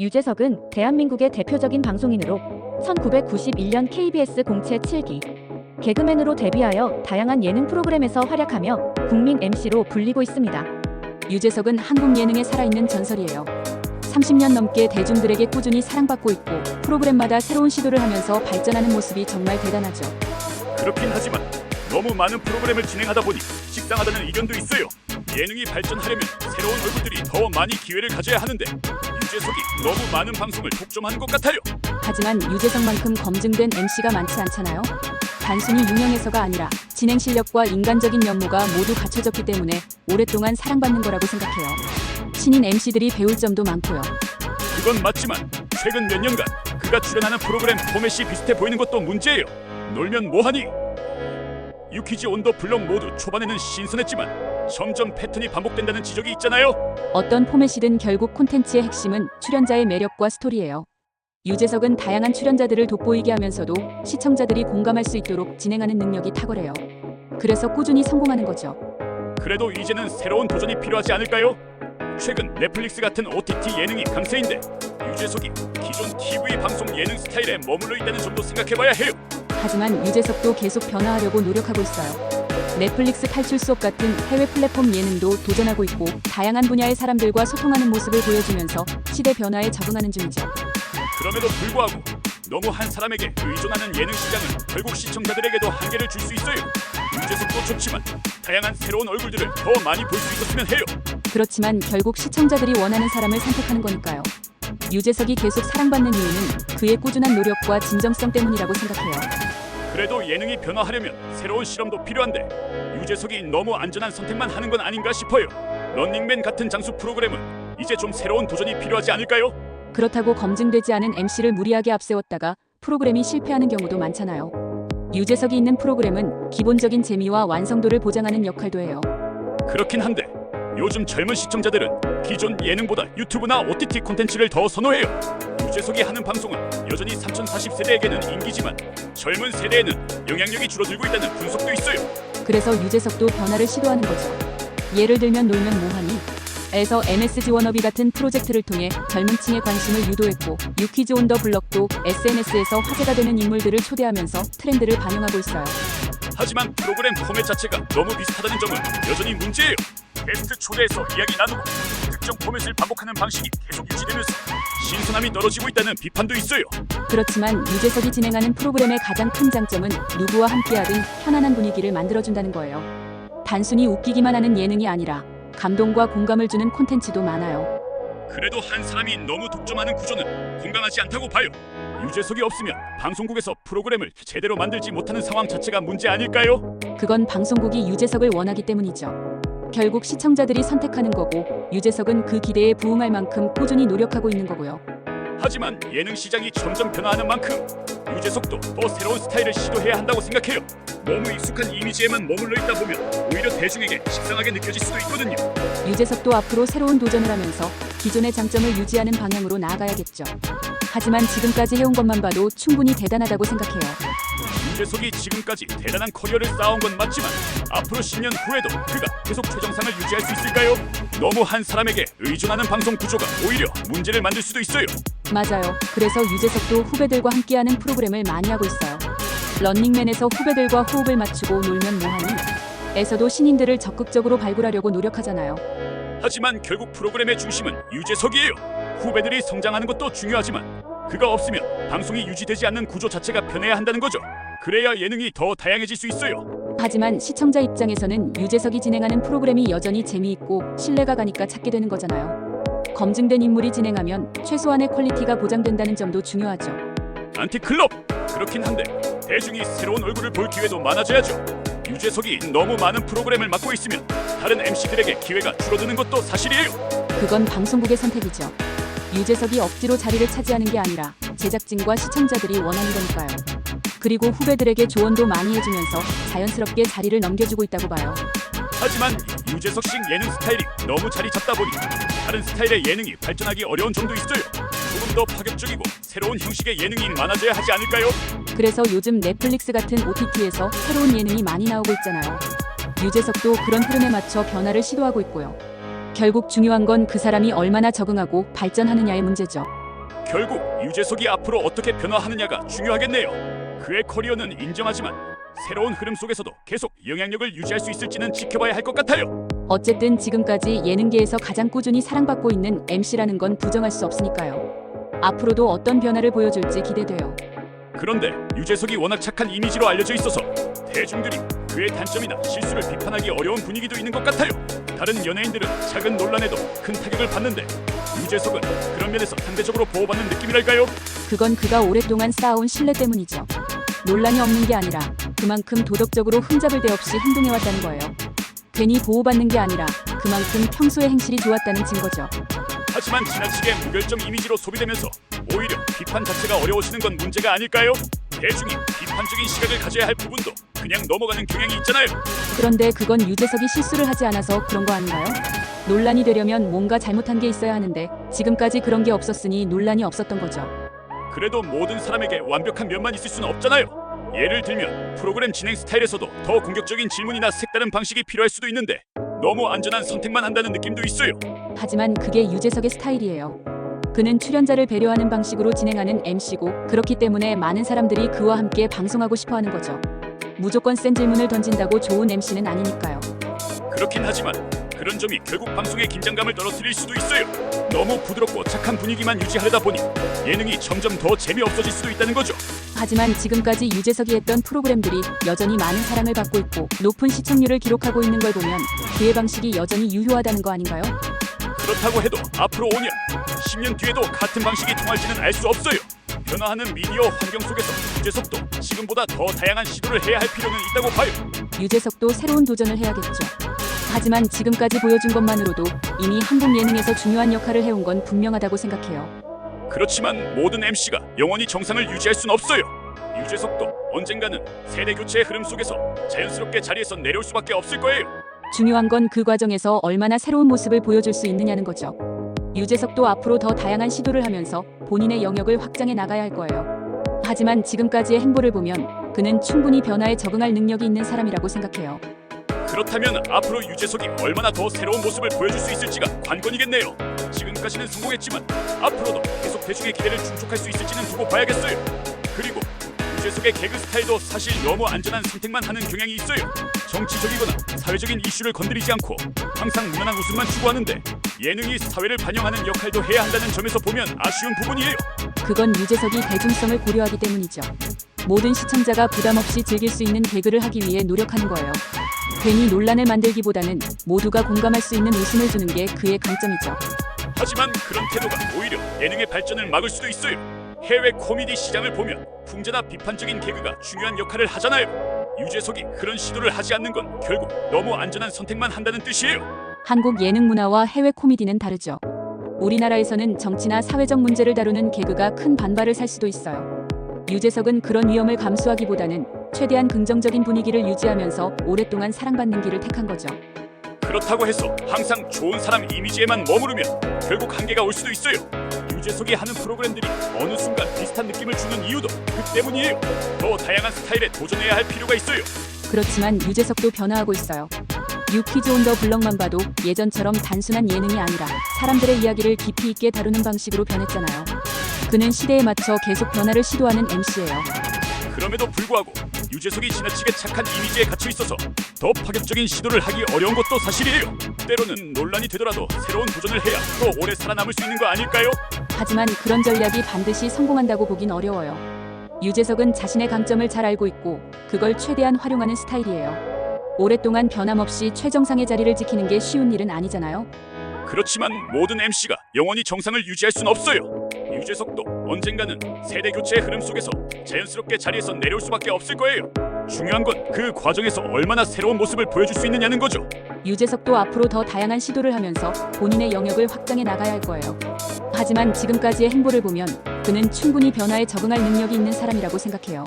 유재석은 대한민국의 대표적인 방송인으로 1991년 KBS 공채 7기 개그맨으로 데뷔하여 다양한 예능 프로그램에서 활약하며 국민 MC로 불리고 있습니다. 유재석은 한국 예능에 살아있는 전설이에요. 30년 넘게 대중들에게 꾸준히 사랑받고 있고 프로그램마다 새로운 시도를 하면서 발전하는 모습이 정말 대단하죠. 그렇긴 하지만 너무 많은 프로그램을 진행하다 보니 식상하다는 의견도 있어요. 예능이 발전하려면 새로운 얼굴들이 더 많이 기회를 가져야 하는데 유재석이 너무 많은 방송을 독점하는 것 같아요. 하지만 유재석만큼 검증된 MC가 많지 않잖아요. 단순히 유명해서가 아니라 진행 실력과 인간적인 면모가 모두 갖춰졌기 때문에 오랫동안 사랑받는 거라고 생각해요. 신인 MC들이 배울 점도 많고요. 그건 맞지만 최근 몇 년간 그가 출연하는 프로그램 포맷이 비슷해 보이는 것도 문제예요. 놀면 뭐하니? 유퀴즈 온 더 블럭 모두 초반에는 신선했지만 점점 패턴이 반복된다는 지적이 있잖아요. 어떤 포맷이든 결국 콘텐츠의 핵심은 출연자의 매력과 스토리예요. 유재석은 다양한 출연자들을 돋보이게 하면서도 시청자들이 공감할 수 있도록 진행하는 능력이 탁월해요. 그래서 꾸준히 성공하는 거죠. 그래도 이제는 새로운 도전이 필요하지 않을까요? 최근 넷플릭스 같은 OTT 예능이 강세인데 유재석이 기존 TV 방송 예능 스타일에 머물러 있다는 점도 생각해봐야 해요. 하지만 유재석도 계속 변화하려고 노력하고 있어요. 넷플릭스 탈출 수업 같은 해외 플랫폼 예능도 도전하고 있고 다양한 분야의 사람들과 소통하는 모습을 보여주면서 시대 변화에 적응하는 중이죠. 그럼에도 불구하고 너무 한 사람에게 의존하는 예능 시장은 결국 시청자들에게도 한계를 줄 수 있어요. 유재석도 좋지만 다양한 새로운 얼굴들을 더 많이 볼 수 있었으면 해요. 그렇지만 결국 시청자들이 원하는 사람을 선택하는 거니까요. 유재석이 계속 사랑받는 이유는 그의 꾸준한 노력과 진정성 때문이라고 생각해요. 그래도 예능이 변화하려면 새로운 실험도 필요한데 유재석이 너무 안전한 선택만 하는 건 아닌가 싶어요. 런닝맨 같은 장수 프로그램은 이제 좀 새로운 도전이 필요하지 않을까요? 그렇다고 검증되지 않은 MC를 무리하게 앞세웠다가 프로그램이 실패하는 경우도 많잖아요. 유재석이 있는 프로그램은 기본적인 재미와 완성도를 보장하는 역할도 해요. 그렇긴 한데 요즘 젊은 시청자들은 기존 예능보다 유튜브나 OTT 콘텐츠를 더 선호해요. 유재석이 하는 방송은 여전히 3040세대에게는 인기지만 젊은 세대에는 영향력이 줄어들고 있다는 분석도 있어요. 그래서 유재석도 변화를 시도하는 거죠. 예를 들면 놀면 뭐하니? 에서 MSG 워너비 같은 프로젝트를 통해 젊은 층의 관심을 유도했고 유퀴즈 온 더 블럭도 SNS에서 화제가 되는 인물들을 초대하면서 트렌드를 반영하고 있어요. 하지만 프로그램 포맷 자체가 너무 비슷하다는 점은 여전히 문제예요. 게스트 초대해서 이야기 나누고 특정 포맷을 반복하는 방식이 계속 유지되면서 신선함이 떨어지고 있다는 비판도 있어요. 그렇지만 유재석이 진행하는 프로그램의 가장 큰 장점은 누구와 함께하든 편안한 분위기를 만들어준다는 거예요. 단순히 웃기기만 하는 예능이 아니라 감동과 공감을 주는 콘텐츠도 많아요. 그래도 한 사람이 너무 독점하는 구조는 건강하지 않다고 봐요. 유재석이 없으면 방송국에서 프로그램을 제대로 만들지 못하는 상황 자체가 문제 아닐까요? 그건 방송국이 유재석을 원하기 때문이죠. 결국 시청자들이 선택하는 거고 유재석은 그 기대에 부응할 만큼 꾸준히 노력하고 있는 거고요. 하지만 예능 시장이 점점 변화하는 만큼 유재석도 더 새로운 스타일을 시도해야 한다고 생각해요. 너무 익숙한 이미지에만 머물러 있다 보면 오히려 대중에게 식상하게 느껴질 수도 있거든요. 유재석도 앞으로 새로운 도전을 하면서 기존의 장점을 유지하는 방향으로 나아가야겠죠. 하지만 지금까지 해온 것만 봐도 충분히 대단하다고 생각해요. 유재석이 지금까지 대단한 커리어를 쌓아온 건 맞지만 앞으로 10년 후에도 그가 계속 최정상을 유지할 수 있을까요? 너무 한 사람에게 의존하는 방송 구조가 오히려 문제를 만들 수도 있어요. 맞아요. 그래서 유재석도 후배들과 함께하는 프로그램을 많이 하고 있어요. 런닝맨에서 후배들과 호흡을 맞추고 놀면 뭐하니? 에서도 신인들을 적극적으로 발굴하려고 노력하잖아요. 하지만 결국 프로그램의 중심은 유재석이에요. 후배들이 성장하는 것도 중요하지만 그가 없으면 방송이 유지되지 않는 구조 자체가 변해야 한다는 거죠. 그래야 예능이 더 다양해질 수 있어요. 하지만 시청자 입장에서는 유재석이 진행하는 프로그램이 여전히 재미있고 신뢰가 가니까 찾게 되는 거잖아요. 검증된 인물이 진행하면 최소한의 퀄리티가 보장된다는 점도 중요하죠. 안티클럽! 그렇긴 한데 대중이 새로운 얼굴을 볼 기회도 많아져야죠. 유재석이 너무 많은 프로그램을 맡고 있으면 다른 MC들에게 기회가 줄어드는 것도 사실이에요. 그건 방송국의 선택이죠. 유재석이 억지로 자리를 차지하는 게 아니라 제작진과 시청자들이 원하는 거니까요. 그리고 후배들에게 조언도 많이 해주면서 자연스럽게 자리를 넘겨주고 있다고 봐요. 하지만 유재석식 예능 스타일이 너무 자리 잡다 보니 다른 스타일의 예능이 발전하기 어려운 점도 있어요. 조금 더 파격적이고 새로운 형식의 예능이 많아져야 하지 않을까요? 그래서 요즘 넷플릭스 같은 OTT에서 새로운 예능이 많이 나오고 있잖아요. 유재석도 그런 흐름에 맞춰 변화를 시도하고 있고요. 결국 중요한 건 그 사람이 얼마나 적응하고 발전하느냐의 문제죠. 유재석이 있는 프로그램은 늘 새로운 방식의 예능을 만들어내고 있고 그것도 더 많은 시청자들에게 다양한 스타일의 예능을 보여주고 있다는 점도 중요하죠. 결국 유재석이 앞으로 어떻게 변화하느냐가 중요하겠네요. 그의 커리어는 인정하지만 새로운 흐름 속에서도 계속 영향력을 유지할 수 있을지는 지켜봐야 할 것 같아요. 어쨌든 지금까지 예능계에서 가장 꾸준히 사랑받고 있는 MC라는 건 부정할 수 없으니까요. 앞으로도 어떤 변화를 보여줄지 기대돼요. 그런데 유재석이 워낙 착한 이미지로 알려져 있어서 대중들이 그의 단점이나 실수를 비판하기 어려운 분위기도 있는 것 같아요. 다른 연예인들은 작은 논란에도 큰 타격을 받는데 유재석은 그런 면에서 상대적으로 보호받는 느낌이랄까요? 그건 그가 오랫동안 쌓아온 신뢰 때문이죠. 논란이 없는 게 아니라 그만큼 도덕적으로 흠잡을 데 없이 행동해왔다는 거예요. 괜히 보호받는 게 아니라 그만큼 평소의 행실이 좋았다는 증거죠. 하지만 지나치게 무결점 이미지로 소비되면서 오히려 비판 자체가 어려워지는 건 문제가 아닐까요? 대중이 비판적인 시각을 가져야 할 부분도 그냥 넘어가는 경향이 있잖아요. 그런데 그건 유재석이 실수를 하지 않아서 그런 거 아닌가요? 논란이 되려면 뭔가 잘못한 게 있어야 하는데 지금까지 그런 게 없었으니 논란이 없었던 거죠. 그래도 모든 사람에게 완벽한 면만 있을 수는 없잖아요. 예를 들면 프로그램 진행 스타일에서도 더 공격적인 질문이나 색다른 방식이 필요할 수도 있는데 너무 안전한 선택만 한다는 느낌도 있어요. 하지만 그게 유재석의 스타일이에요. 그는 출연자를 배려하는 방식으로 진행하는 MC고 그렇기 때문에 많은 사람들이 그와 함께 방송하고 싶어 하는 거죠. 무조건 센 질문을 던진다고 좋은 MC는 아니니까요. 그렇긴 하지만 그런 점이 결국 방송의 긴장감을 떨어뜨릴 수도 있어요. 너무 부드럽고 착한 분위기만 유지하려다 보니 예능이 점점 더 재미없어질 수도 있다는 거죠. 하지만 지금까지 유재석이 했던 프로그램들이 여전히 많은 사랑을 받고 있고 높은 시청률을 기록하고 있는 걸 보면 그의 방식이 여전히 유효하다는 거 아닌가요? 그렇다고 해도 앞으로 5년, 10년 뒤에도 같은 방식이 통할지는 알 수 없어요. 변화하는 미디어 환경 속에서 유재석도 지금보다 더 다양한 시도를 해야 할 필요는 있다고 봐요. 유재석도 새로운 도전을 해야겠죠. 하지만 지금까지 보여준 것만으로도 이미 한국 예능에서 중요한 역할을 해온 건 분명하다고 생각해요. 그렇지만 모든 MC가 영원히 정상을 유지할 순 없어요. 유재석도 언젠가는 세대 교체의 흐름 속에서 자연스럽게 자리에서 내려올 수밖에 없을 거예요. 중요한 건 그 과정에서 얼마나 새로운 모습을 보여줄 수 있느냐는 거죠. 유재석도 앞으로 더 다양한 시도를 하면서 본인의 영역을 확장해 나가야 할 거예요. 하지만 지금까지의 행보를 보면 그는 충분히 변화에 적응할 능력이 있는 사람이라고 생각해요. 그렇다면 앞으로 유재석이 얼마나 더 새로운 모습을 보여줄 수 있을지가 관건이겠네요. 지금까지는 성공했지만 앞으로도 계속 대중의 기대를 충족할 수 있을지는 두고 봐야겠어요. 그리고 유재석의 개그 스타일도 사실 너무 안전한 선택만 하는 경향이 있어요. 정치적이거나 사회적인 이슈를 건드리지 않고 항상 무난한 웃음만 추구하는데 예능이 사회를 반영하는 역할도 해야 한다는 점에서 보면 아쉬운 부분이에요. 그건 유재석이 대중성을 고려하기 때문이죠. 모든 시청자가 부담 없이 즐길 수 있는 개그를 하기 위해 노력하는 거예요. 괜히 논란을 만들기보다는 모두가 공감할 수 있는 웃음을 주는 게 그의 강점이죠. 하지만 그런 태도가 오히려 예능의 발전을 막을 수도 있어요. 해외 코미디 시장을 보면 풍자나 비판적인 개그가 중요한 역할을 하잖아요. 유재석이 그런 시도를 하지 않는 건 결국 너무 안전한 선택만 한다는 뜻이에요. 한국 예능 문화와 해외 코미디는 다르죠. 우리나라에서는 정치나 사회적 문제를 다루는 개그가 큰 반발을 살 수도 있어요. 유재석은 그런 위험을 감수하기보다는 최대한 긍정적인 분위기를 유지하면서 오랫동안 사랑받는 길을 택한 거죠. 그렇다고 해서 항상 좋은 사람 이미지에만 머무르면 결국 한계가 올 수도 있어요. 유재석이 하는 프로그램들이 어느 순간 비슷한 느낌을 주는 이유도 그 때문이에요. 더 다양한 스타일에 도전해야 할 필요가 있어요. 그렇지만 유재석도 변화하고 있어요. 유퀴즈 온 더 블럭만 봐도 예전처럼 단순한 예능이 아니라 사람들의 이야기를 깊이 있게 다루는 방식으로 변했잖아요. 그는 시대에 맞춰 계속 변화를 시도하는 MC예요. 그럼에도 불구하고 유재석이 지나치게 착한 이미지에 갇혀 있어서 더 파격적인 시도를 하기 어려운 것도 사실이에요. 때로는 논란이 되더라도 새로운 도전을 해야 더 오래 살아남을 수 있는 거 아닐까요? 하지만 그런 전략이 반드시 성공한다고 보긴 어려워요. 유재석은 자신의 강점을 잘 알고 있고 그걸 최대한 활용하는 스타일이에요. 오랫동안 변함없이 최정상의 자리를 지키는 게 쉬운 일은 아니잖아요. 그렇지만 모든 MC가 영원히 정상을 유지할 순 없어요. 유재석도 언젠가는 세대 교체의 흐름 속에서 자연스럽게 자리에서 내려올 수밖에 없을 거예요. 중요한 건 그 과정에서 얼마나 새로운 모습을 보여줄 수 있느냐는 거죠. 유재석도 앞으로 더 다양한 시도를 하면서 본인의 영역을 확장해 나가야 할 거예요. 하지만 지금까지의 행보를 보면 그는 충분히 변화에 적응할 능력이 있는 사람이라고 생각해요.